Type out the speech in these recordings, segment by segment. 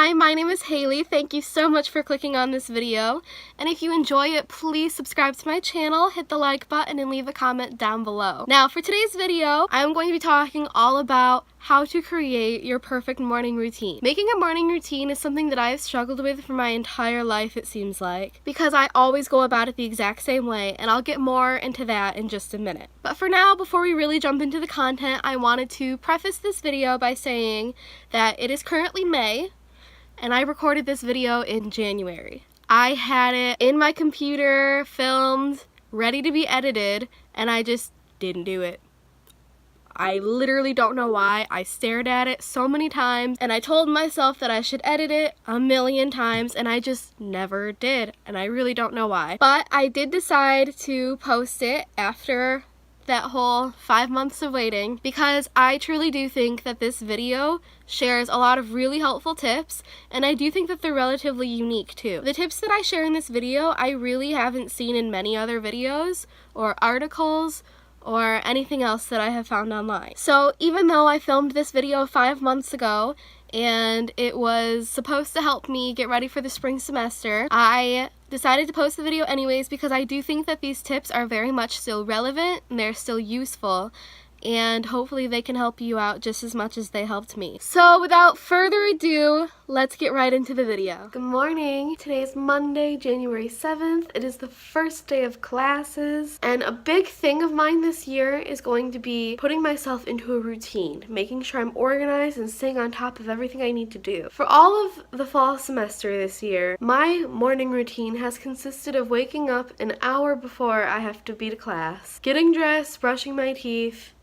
Hi, my name is Hailey. Thank you so much for clicking on this video. And if you enjoy it, please subscribe to my channel, hit the like button, and leave a comment down below. Now, for today's video, I'm going to be talking all about how to create your perfect morning routine. Making a morning routine is something that I've struggled with for my entire life, it seems like, because I always go about it the exact same way, and I'll get more into that in just a minute. But for now, before we really jump into the content, I wanted to preface this video by saying that it is currently May, and I recorded this video in January. I had it in my computer, filmed, ready to be edited, and I just didn't do it. I literally don't know why. I stared at it so many times, and I told myself that I should edit it a million times, and I just never did, and I really don't know why. But I did decide to post it after that whole 5 months of waiting, because I truly do think that this video shares a lot of really helpful tips, and I do think that they're relatively unique too. The tips that I share in this video I really haven't seen in many other videos or articles or anything else that I have found online. So even though I filmed this video 5 months ago and it was supposed to help me get ready for the spring semester, I decided to post the video anyways because I do think that these tips are very much still relevant and they're still useful, and hopefully they can help you out just as much as they helped me. So without further ado, let's get right into the video. Good morning. Today is Monday, January 7th. It is the first day of classes, and a big thing of mine this year is going to be putting myself into a routine, making sure I'm organized and staying on top of everything I need to do. For all of the fall semester this year, my morning routine has consisted of waking up an hour before I have to be to class, getting dressed, brushing my teeth,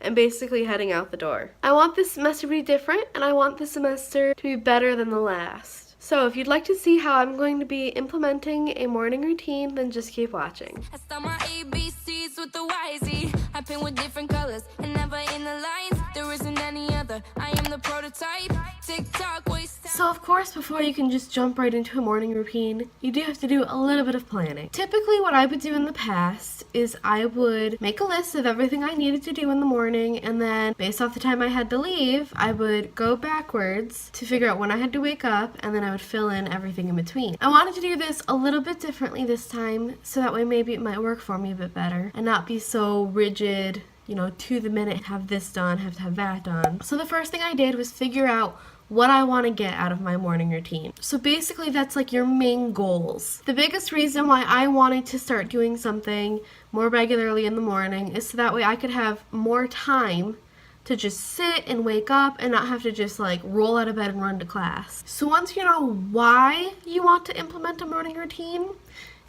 and basically heading out the door. I want this semester to be different, and I want this semester to be better than the last. So if you'd like to see how I'm going to be implementing a morning routine, then just keep watching. I start my ABCs with the YZ. I paint with different colors and never in the lines. There isn't any other. I am the prototype. TikTok waste. So of course, before you can just jump right into a morning routine, you do have to do a little bit of planning. Typically what I would do in the past is I would make a list of everything I needed to do in the morning, and then based off the time I had to leave, I would go backwards to figure out when I had to wake up, and then I would fill in everything in between. I wanted to do this a little bit differently this time, so that way maybe it might work for me a bit better and not be so rigid, you know, to the minute, have this done, have to have that done. So the first thing I did was figure out what I want to get out of my morning routine. So basically that's like your main goals. The biggest reason why I wanted to start doing something more regularly in the morning is so that way I could have more time to just sit and wake up and not have to just like roll out of bed and run to class. So once you know why you want to implement a morning routine,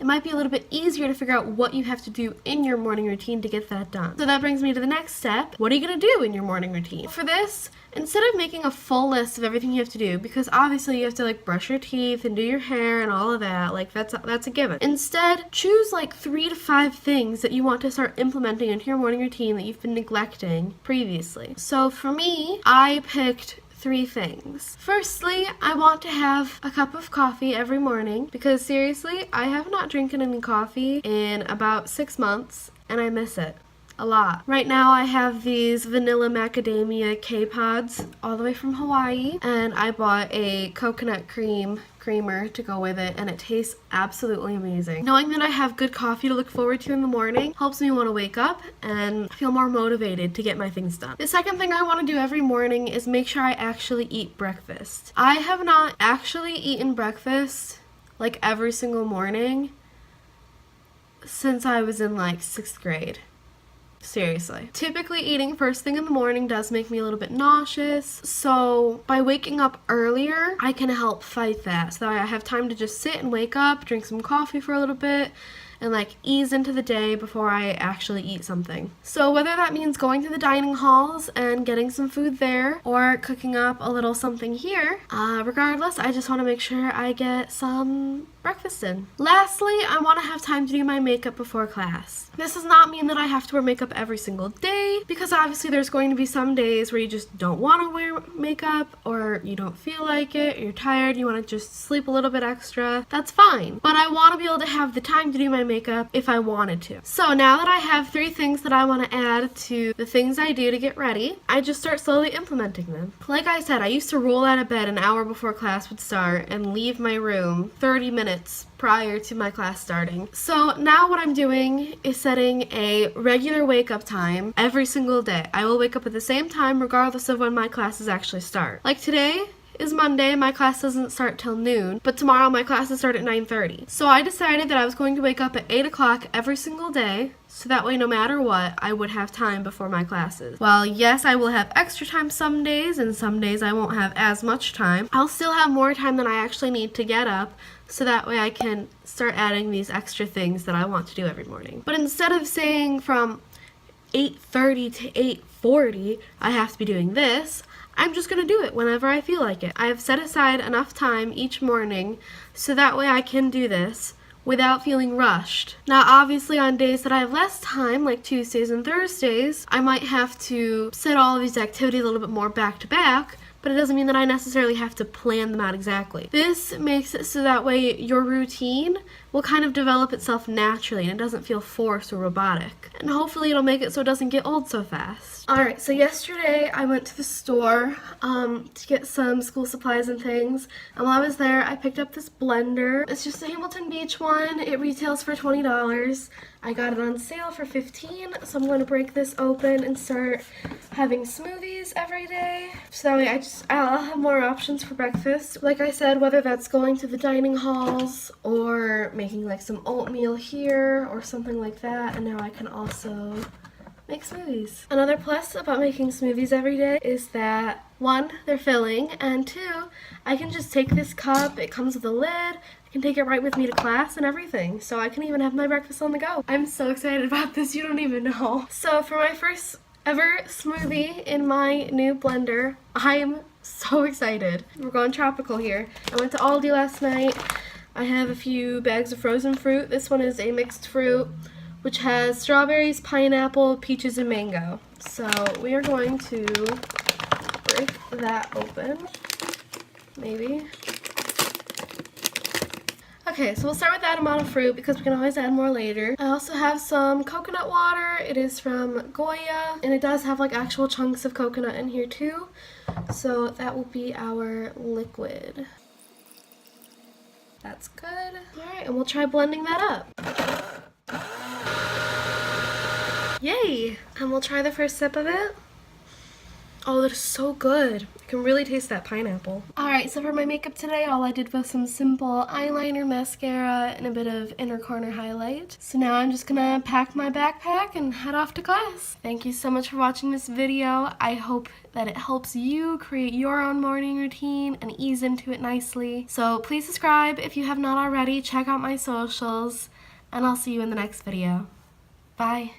it might be a little bit easier to figure out what you have to do in your morning routine to get that done. So that brings me to the next step. What are you going to do in your morning routine? For this, instead of making a full list of everything you have to do, because obviously you have to like brush your teeth and do your hair and all of that, like that's a given. Instead, choose like 3 to 5 things that you want to start implementing into your morning routine that you've been neglecting previously. So for me, I picked 3 things. Firstly, I want to have a cup of coffee every morning because seriously, I have not drinking any coffee in about 6 months and I miss it a lot. Right now I have these vanilla macadamia K-Pods all the way from Hawaii, and I bought a coconut creamer to go with it, and it tastes absolutely amazing. Knowing that I have good coffee to look forward to in the morning helps me want to wake up and feel more motivated to get my things done. The second thing I want to do every morning is make sure I actually eat breakfast. I have not actually eaten breakfast like every single morning since I was in like 6th grade. Seriously. Typically eating first thing in the morning does make me a little bit nauseous, so by waking up earlier, I can help fight that. So that I have time to just sit and wake up, drink some coffee for a little bit, and like ease into the day before I actually eat something. So whether that means going to the dining halls and getting some food there or cooking up a little something here, regardless, I just want to make sure I get some breakfast in. Lastly, I want to have time to do my makeup before class. This does not mean that I have to wear makeup every single day, because obviously there's going to be some days where you just don't want to wear makeup, or you don't feel like it, or you're tired, you want to just sleep a little bit extra. That's fine. But I want to be able to have the time to do my makeup if I wanted to. So now that I have 3 things that I want to add to the things I do to get ready, I just start slowly implementing them. Like I said, I used to roll out of bed an hour before class would start and leave my room 30 minutes prior to my class starting. So now what I'm doing is setting a regular wake up time every single day. I will wake up at the same time regardless of when my classes actually start. Like today is Monday, my class doesn't start till noon, but tomorrow my classes start at 9:30. So I decided that I was going to wake up at 8 o'clock every single day, so that way no matter what, I would have time before my classes. Well, yes, I will have extra time some days, and some days I won't have as much time. I'll still have more time than I actually need to get up, so that way I can start adding these extra things that I want to do every morning. But instead of saying from 8:30 to 8:40, I have to be doing this, I'm just going to do it whenever I feel like it. I have set aside enough time each morning so that way I can do this without feeling rushed. Now obviously on days that I have less time, like Tuesdays and Thursdays, I might have to set all of these activities a little bit more back to back, but it doesn't mean that I necessarily have to plan them out exactly. This makes it so that way your routine will kind of develop itself naturally and it doesn't feel forced or robotic. And hopefully it'll make it so it doesn't get old so fast. Alright, so yesterday I went to the store to get some school supplies and things. And while I was there, I picked up this blender. It's just a Hamilton Beach one. It retails for $20. I got it on sale for $15, so I'm going to break this open and start having smoothies every day. So that way I'll have more options for breakfast. Like I said, whether that's going to the dining halls or making like some oatmeal here or something like that, and now I can also make smoothies. Another plus about making smoothies every day is that 1, they're filling, and 2, I can just take this cup, it comes with a lid, I can take it right with me to class and everything, so I can even have my breakfast on the go. I'm so excited about this, you don't even know. So for my first ever smoothie in my new blender, I am so excited. We're going tropical here. I went to Aldi last night. I have a few bags of frozen fruit. This one is a mixed fruit, which has strawberries, pineapple, peaches, and mango. So we are going to break that open, maybe. Okay, so we'll start with that amount of fruit because we can always add more later. I also have some coconut water. It is from Goya, and it does have like actual chunks of coconut in here too. So that will be our liquid. That's good. Alright, and we'll try blending that up. Yay! And we'll try the first sip of it. Oh, that is so good. I can really taste that pineapple. Alright, so for my makeup today, all I did was some simple eyeliner, mascara, and a bit of inner corner highlight. So now I'm just gonna pack my backpack and head off to class. Thank you so much for watching this video. I hope that it helps you create your own morning routine and ease into it nicely. So please subscribe if you have not already. Check out my socials, and I'll see you in the next video. Bye.